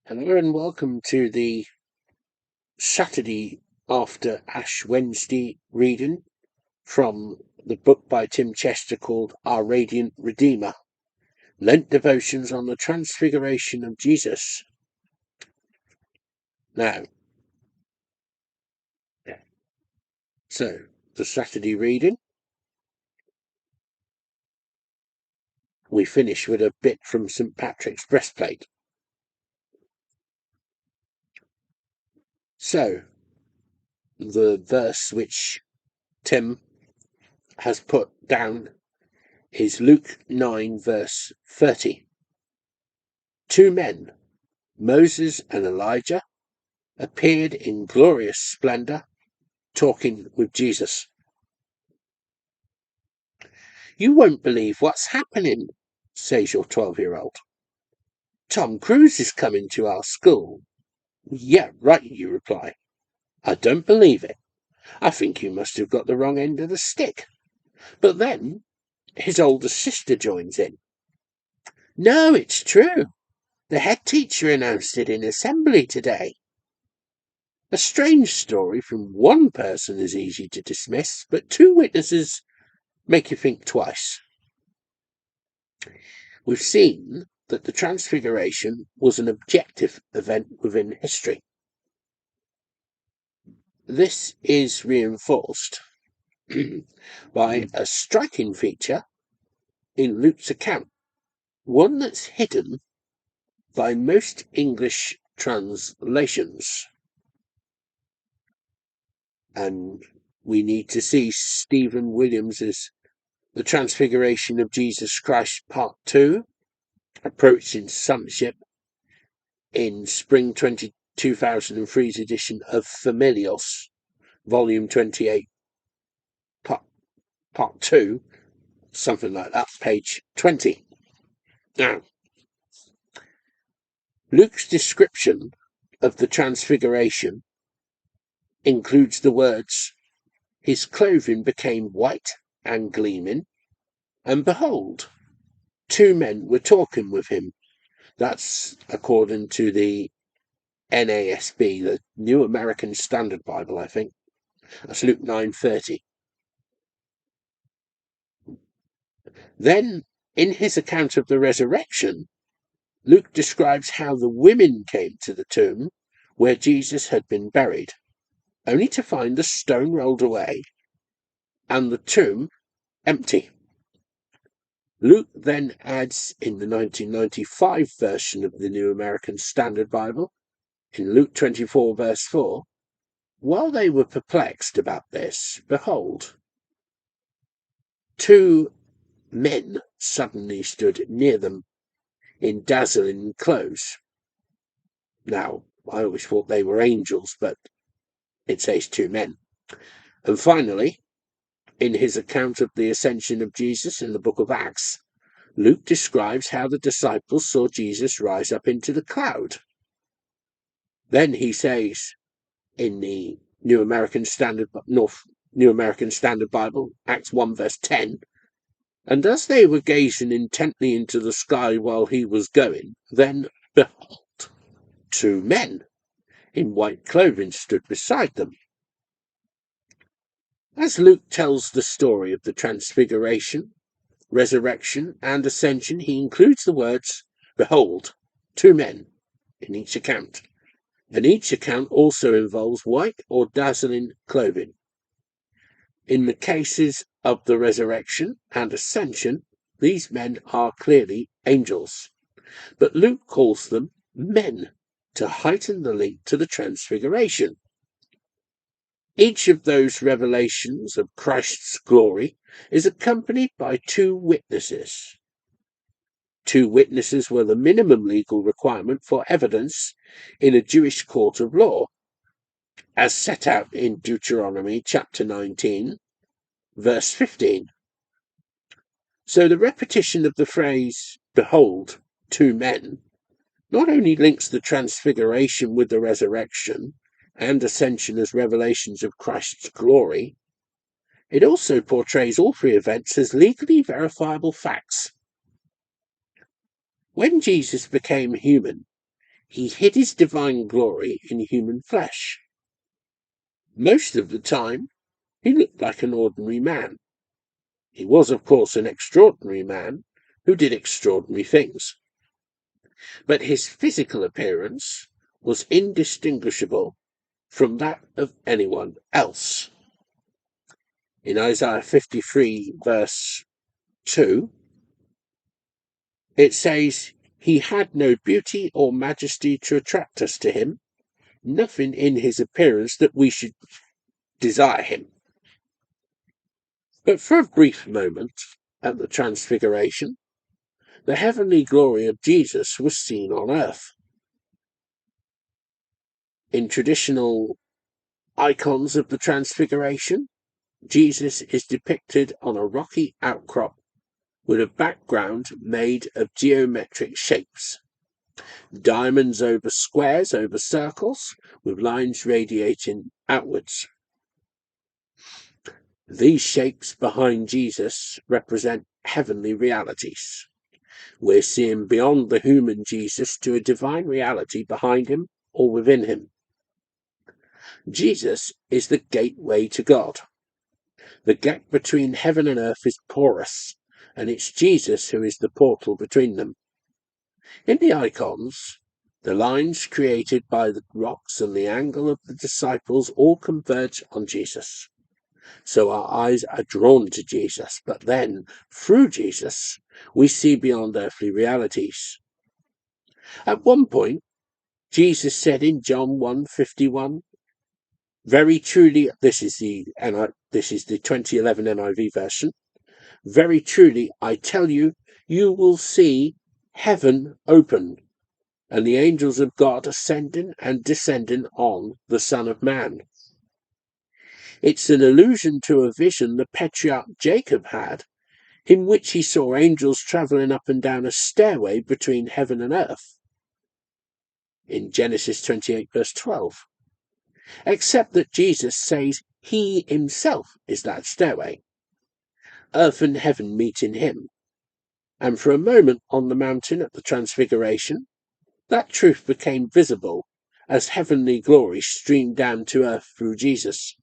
Hello and welcome to the Saturday after Ash Wednesday reading from the book by Tim Chester called Our Radiant Redeemer, Lent Devotions on the Transfiguration of Jesus. Now, so the Saturday reading, we finish with a bit from St. Patrick's breastplate. So, the verse which Tim has put down is Luke 9 verse 30. Two men, Moses and Elijah, appeared in glorious splendor, talking with Jesus. "You won't believe what's happening," says your 12-year-old. "Tom Cruise is coming to our school." "Yeah, right," you reply. "I don't believe it. I think you must have got the wrong end of the stick." But then his older sister joins in. "No, it's true. The head teacher announced it in assembly today." A strange story from one person is easy to dismiss, but two witnesses make you think twice. We've seen that the Transfiguration was an objective event within history. This is reinforced by a striking feature in Luke's account, one that's hidden by most English translations. And we need to see Stephen Williams's The Transfiguration of Jesus Christ Part 2, approaching sonship, in spring 2003's edition of Familios, volume 28, part 2, something like that, page 20. Now, Luke's description of the Transfiguration includes the words, "His clothing became white and gleaming, and behold, two men were talking with him." That's according to the NASB, the New American Standard Bible, I think. That's Luke 9:30. Then, in his account of the resurrection, Luke describes how the women came to the tomb where Jesus had been buried, only to find the stone rolled away and the tomb empty. Luke then adds in the 1995 version of the New American Standard Bible, in Luke 24 verse 4, "While they were perplexed about this, behold, two men suddenly stood near them in dazzling clothes." Now, I always thought they were angels, but it says two men. And finally, in his account of the ascension of Jesus in the book of Acts, Luke describes how the disciples saw Jesus rise up into the cloud. Then he says in the New American Standard Bible, Acts 1 verse 10, "And as they were gazing intently into the sky while he was going, then behold, two men in white clothing stood beside them." As Luke tells the story of the Transfiguration, resurrection, and ascension, he includes the words, "Behold, two men," in each account. And each account also involves white or dazzling clothing. In the cases of the resurrection and ascension, these men are clearly angels, but Luke calls them men to heighten the link to the Transfiguration. Each of those revelations of Christ's glory is accompanied by two witnesses. Two witnesses were the minimum legal requirement for evidence in a Jewish court of law, as set out in Deuteronomy chapter 19, verse 15. So the repetition of the phrase, "Behold, two men," not only links the Transfiguration with the resurrection and ascension as revelations of Christ's glory, it also portrays all three events as legally verifiable facts. When Jesus became human, He hid his divine glory in human flesh. Most of the time, he looked like an ordinary man. He was, of course, an extraordinary man who did extraordinary things. But his physical appearance was indistinguishable from that of anyone else. In Isaiah 53, verse 2, it says, "He had no beauty or majesty to attract us to him, nothing in his appearance that we should desire him." But for a brief moment at the Transfiguration, the heavenly glory of Jesus was seen on earth. In traditional icons of the Transfiguration, Jesus is depicted on a rocky outcrop with a background made of geometric shapes. Diamonds over squares over circles, with lines radiating outwards. These shapes behind Jesus represent heavenly realities. We're seeing beyond the human Jesus to a divine reality behind him or within him. Jesus is the gateway to God. The gap between heaven and earth is porous, and it's Jesus who is the portal between them. In the icons, the lines created by the rocks and the angle of the disciples all converge on Jesus. So our eyes are drawn to Jesus, but then, through Jesus, we see beyond earthly realities. At one point, Jesus said in John 1:51, "Very truly," this is the 2011 NIV version, "Very truly, I tell you, you will see heaven opened, and the angels of God ascending and descending on the Son of Man." It's an allusion to a vision the patriarch Jacob had, in which he saw angels travelling up and down a stairway between heaven and earth, in Genesis 28, verse 12. Except that Jesus says he himself is that stairway. Earth and heaven meet in him. And for a moment on the mountain at the Transfiguration, that truth became visible as heavenly glory streamed down to earth through Jesus.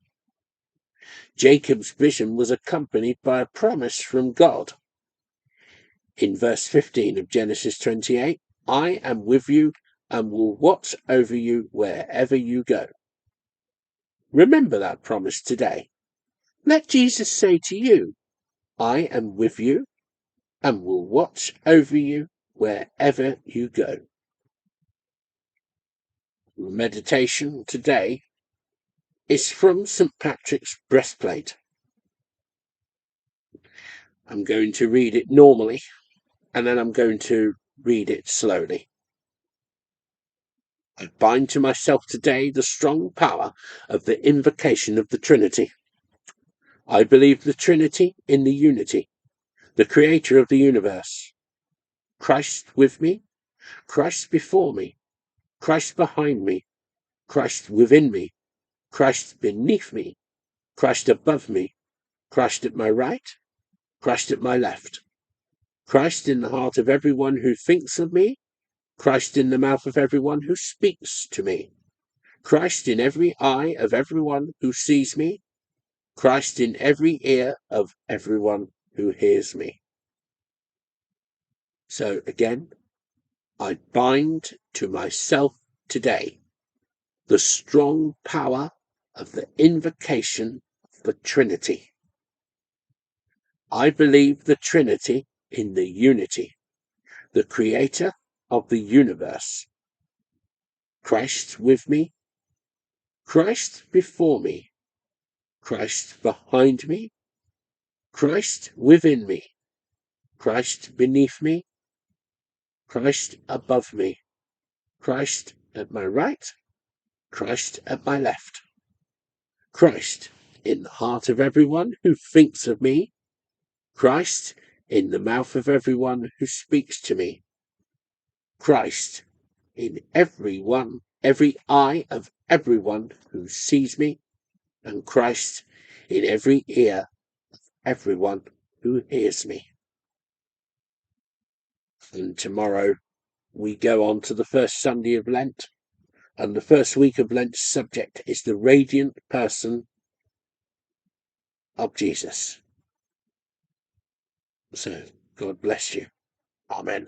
Jacob's vision was accompanied by a promise from God. In verse 15 of Genesis 28, "I am with you and will watch over you wherever you go." Remember that promise today. Let Jesus say to you, "I am with you and will watch over you wherever you go." Meditation today is from St. Patrick's breastplate. I'm going to read it normally, and then I'm going to read it slowly. I bind to myself today the strong power of the invocation of the Trinity. I believe the Trinity in the unity, the creator of the universe. Christ with me, Christ before me, Christ behind me, Christ within me, Christ beneath me, Christ above me, Christ at my right, Christ at my left, Christ in the heart of everyone who thinks of me, Christ in the mouth of everyone who speaks to me, Christ in every eye of everyone who sees me, Christ in every ear of everyone who hears me. So again, I bind to myself today the strong power of the invocation of the Trinity. I believe the Trinity in the unity, the creator of the universe. Christ with me, Christ before me, Christ behind me, Christ within me, Christ beneath me, Christ above me, Christ at my right, Christ at my left, Christ in the heart of everyone who thinks of me, Christ in the mouth of everyone who speaks to me, Christ in every eye of everyone who sees me, and Christ in every ear of everyone who hears me. And tomorrow we go on to the first Sunday of Lent, and the first week of Lent's subject is the radiant person of Jesus. So, God bless you. Amen.